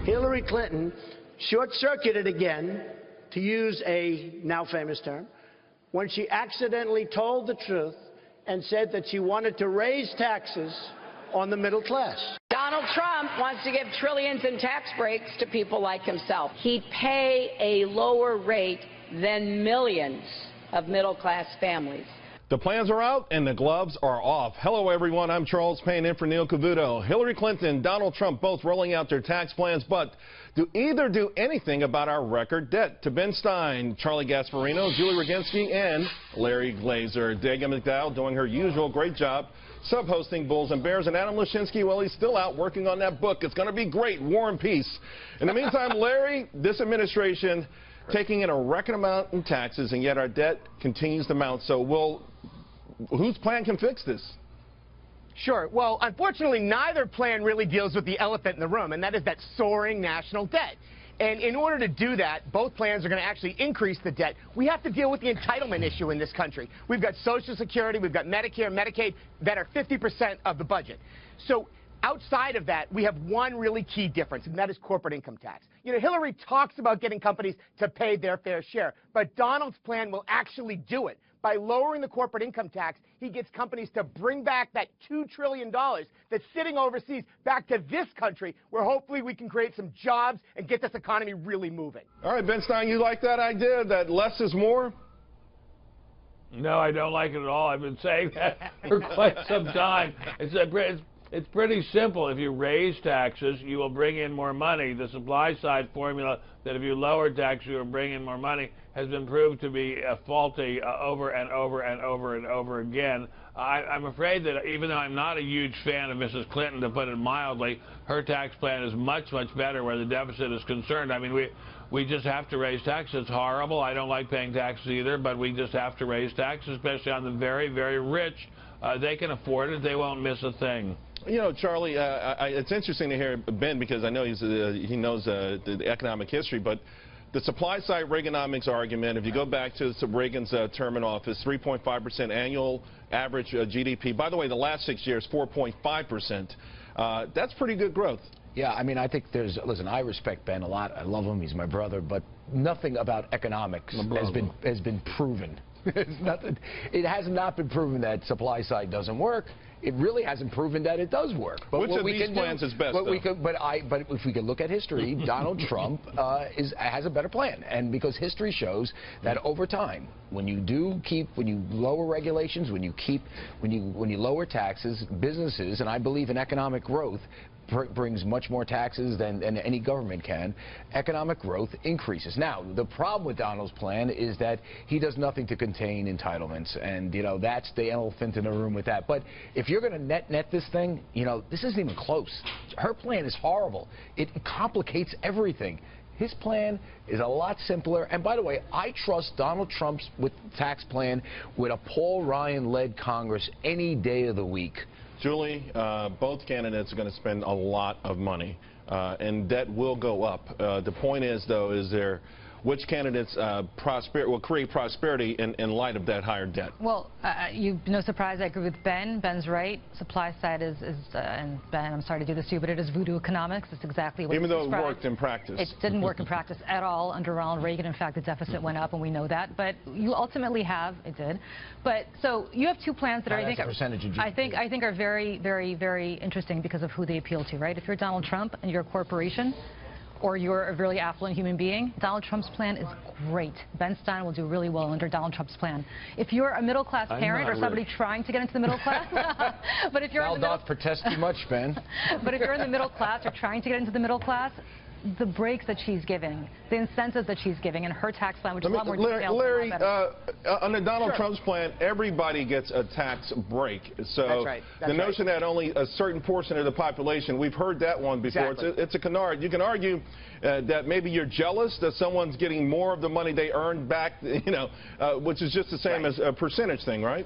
Hillary Clinton short-circuited again, to use a now famous term, when she accidentally told the truth and said that she wanted to raise taxes on the middle class. Donald Trump wants to give trillions in tax breaks to people like himself. He'd pay a lower rate than millions of middle-class families. The plans are out and the gloves are off. Hello, everyone. I'm Charles Payne in for Neil Cavuto. Hillary Clinton, Donald Trump both rolling out their tax plans, but do either do anything about our record debt? To Ben Stein, Charlie Gasparino, Julie Roginski, and Larry Glazer. Daga McDowell doing her usual great job sub-hosting Bulls and Bears, and Adam Lashinsky, well, he's still out working on that book. It's going to be great, War and Peace. In the meantime, Larry, this administration taking in a record amount in taxes, and yet our debt continues to mount. So whose plan can fix this? Sure. Well, unfortunately, neither plan really deals with the elephant in the room, and that is that soaring national debt. And in order to do that, both plans are going to actually increase the debt. We have to deal with the entitlement issue in this country. We've got Social Security, we've got Medicare, Medicaid that are 50% of the budget. So outside of that, we have one really key difference, and that is corporate income tax. You know, Hillary talks about getting companies to pay their fair share, but Donald's plan will actually do it. By lowering the corporate income tax, he gets companies to bring back that $2 trillion that's sitting overseas back to this country, where hopefully we can create some jobs and get this economy really moving. All right, Ben Stein, you like that idea, that less is more? No, I don't like it at all. I've been saying that for quite some time. It's pretty simple. If you raise taxes, you will bring in more money. The supply side formula that if you lower taxes, you will bring in more money has been proved to be faulty over and over and over and over again. I'm afraid that even though I'm not a huge fan of Mrs. Clinton, to put it mildly, her tax plan is much, much better where the deficit is concerned. I mean, we just have to raise taxes. It's horrible. I don't like paying taxes either, but we just have to raise taxes, especially on the very, very rich. They can afford it. They won't miss a thing. You know, Charlie, it's interesting to hear Ben, because I know he knows the economic history, but the supply-side Reaganomics argument, if you go back to Reagan's term in office, 3.5% annual average GDP. By the way, the last 6 years, 4.5%. That's pretty good growth. Yeah, I mean, I think listen, I respect Ben a lot. I love him. He's my brother. But nothing about economics has been proven. It has not been proven that supply side doesn't work. It really hasn't proven that it does work. But which of these plans is best, but if we could look at history, Donald Trump has a better plan. And because history shows that over time, when you lower regulations, when you lower taxes, businesses, and I believe in economic growth, brings much more taxes than any government can. Economic growth increases. Now, the problem with Donald's plan is that he does nothing to contain entitlements, and you know that's the elephant in the room with that. But if you're going to net this thing, you know this isn't even close. Her plan is horrible. It complicates everything. His plan is a lot simpler. And by the way, I trust Donald Trump's tax plan with a Paul Ryan-led Congress any day of the week. Julie, both candidates are going to spend a lot of money, and debt will go up. The point is, though, which candidates will create prosperity in light of that higher debt? Well, no surprise, I agree with Ben. Ben's right. Supply side and Ben, I'm sorry to do this to you, but it is voodoo economics. It's exactly what Even though described. It worked in practice. It didn't work in practice at all under Ronald Reagan. In fact, the deficit went up, and we know that. But you ultimately it did. But so you have two plans that I think are very, very, very interesting because of who they appeal to, right? If you're Donald Trump and you're a corporation, or you're a really affluent human being, Donald Trump's plan is great. Ben Stein will do really well under Donald Trump's plan. If you're a middle-class parent or somebody trying to get into the middle class, but if you're in the middle, protest too much, Ben. But if you're in the middle class or trying to get into the middle class, the breaks that she's giving, the incentives that she's giving, and her tax plan, which is a lot more detailed. Larry, under Donald Trump's plan, everybody gets a tax break. So that's right. The notion that only a certain portion of the population, we've heard that one before. Exactly. It's a canard. You can argue that maybe you're jealous that someone's getting more of the money they earned back, you know, which is just the same as a percentage thing, right?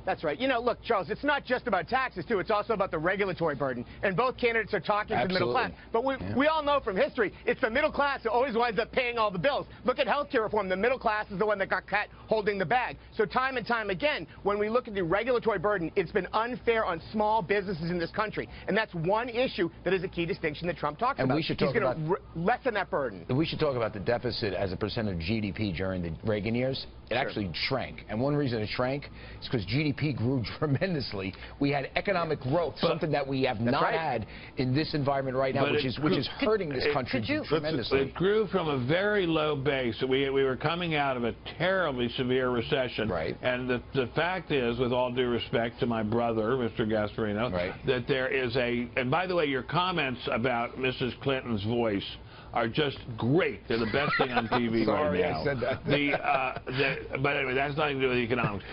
That's right. You know, look, Charles, it's not just about taxes, too. It's also about the regulatory burden. And both candidates are talking to the middle class. But we all know from history, it's the middle class who always winds up paying all the bills. Look at health care reform. The middle class is the one that got cut holding the bag. So time and time again, when we look at the regulatory burden, it's been unfair on small businesses in this country. And that's one issue that is a key distinction that Trump talks about. We should talk He's going to lessen that burden. We should talk about the deficit as a percent of GDP during the Reagan years. It actually shrank. And one reason it shrank is because GDP grew tremendously. We had economic growth, something that we have not had in this environment right now, which is hurting this country tremendously. It grew from a very low base. We were coming out of a terribly severe recession. Right. And the fact is, with all due respect to my brother, Mr. Gasparino, that there is and by the way, your comments about Mrs. Clinton's voice are just great. They're the best thing on TV Sorry, right now. I said that. But anyway, that's nothing to do with economics.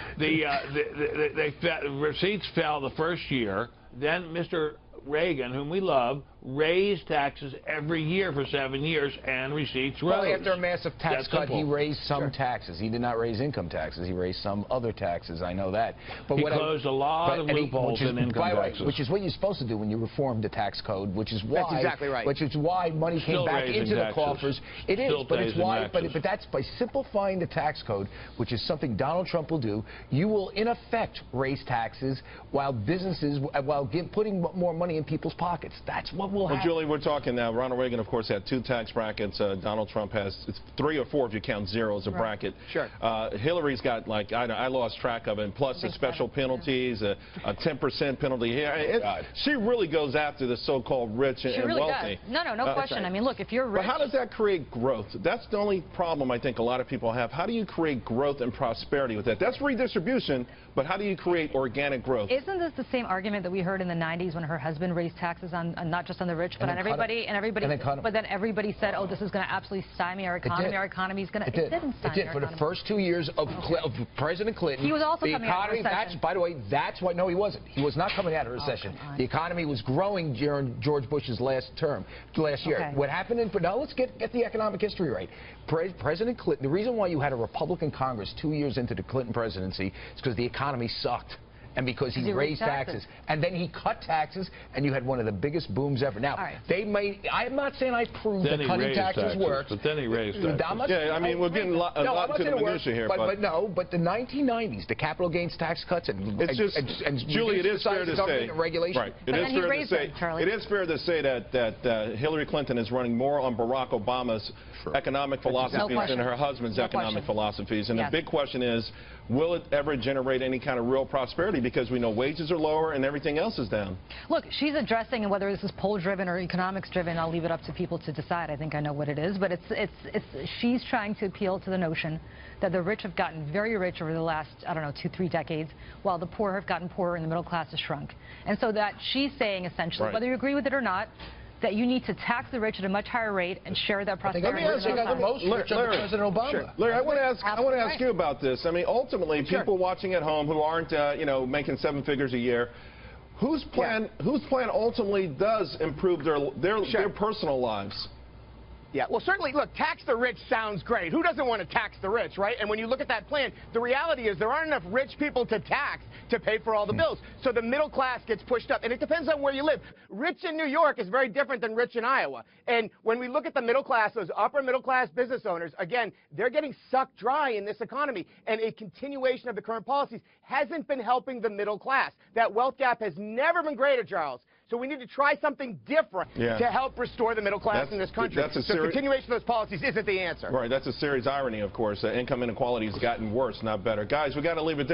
Receipts fell the first year. Then Mr. Reagan, whom we love, raised taxes every year for 7 years, and receipts rose. Well, after a massive tax cut, he raised some taxes. He did not raise income taxes. He raised some other taxes. I know that. But he closed a lot of loopholes in income taxes. Which is what you're supposed to do when you reform the tax code, which is why. That's exactly right. Which is why money came back into the coffers. It is, but it's why. But that's by simplifying the tax code, which is something Donald Trump will do. You will, in effect, raise taxes while businesses, putting more money in people's pockets. That's what will happen. Well, Julie, we're talking now. Ronald Reagan, of course, had 2 tax brackets. Donald Trump has 3 or 4 if you count 0 as a bracket. Sure. Hillary's got, like, I lost track of it, and plus the special penalties, a 10% penalty here. She really goes after the so-called rich and really wealthy. Does. No question. I mean, look, if you're rich. But how does that create growth? That's the only problem I think a lot of people have. How do you create growth and prosperity with that? That's redistribution, but how do you create organic growth? Isn't this the same argument that we heard in the 90s when her husband raised taxes on not just on the rich, but on everybody, but then everybody said, oh, this is going to absolutely stymie our economy. Our economy is going to. It didn't stymie. It did. For the first 2 years of President Clinton, he was also coming out of recession. By the way, that's why. No, he wasn't. He was not coming out of recession. The economy was growing during George Bush's last year. Okay. What happened? But now let's get the economic history right. President Clinton. The reason why you had a Republican Congress 2 years into the Clinton presidency is because the economy sucked. And because he raised taxes. And then he cut taxes, and you had one of the biggest booms ever. Now, I'm not saying I proved that cutting taxes works. But then he raised taxes. I mean, we're getting a lot to the minutia here. But the 1990s, the capital gains tax cuts and Julie, it is fair to say. Regulation. Right. It is fair to say that Hillary Clinton is running more on Barack Obama's economic philosophies than her husband's economic philosophies. And the big question is, will it ever generate any kind of real prosperity? Because we know wages are lower and everything else is down. Look, she's addressing, and whether this is poll-driven or economics-driven, I'll leave it up to people to decide. I think I know what it is. But she's trying to appeal to the notion that the rich have gotten very rich over the last, I don't know, 2-3 decades, while the poor have gotten poorer and the middle class has shrunk. And so that she's saying, essentially, whether you agree with it or not, that you need to tax the rich at a much higher rate and share that prosperity. President Obama. Larry, I want to ask you about this. I mean, ultimately, people watching at home who aren't, making 7 figures a year, whose plan ultimately does improve their personal lives? Yeah, well, certainly, look, tax the rich sounds great. Who doesn't want to tax the rich, right? And when you look at that plan, the reality is there aren't enough rich people to tax to pay for all the bills. So the middle class gets pushed up. And it depends on where you live. Rich in New York is very different than rich in Iowa. And when we look at the middle class, those upper middle class business owners, again, they're getting sucked dry in this economy. And a continuation of the current policies hasn't been helping the middle class. That wealth gap has never been greater, Charles. So we need to try something different to help restore the middle class in this country. So continuation of those policies isn't the answer. Right. That's a serious irony, of course. Income inequality has gotten worse, not better. Guys, we got to leave it there.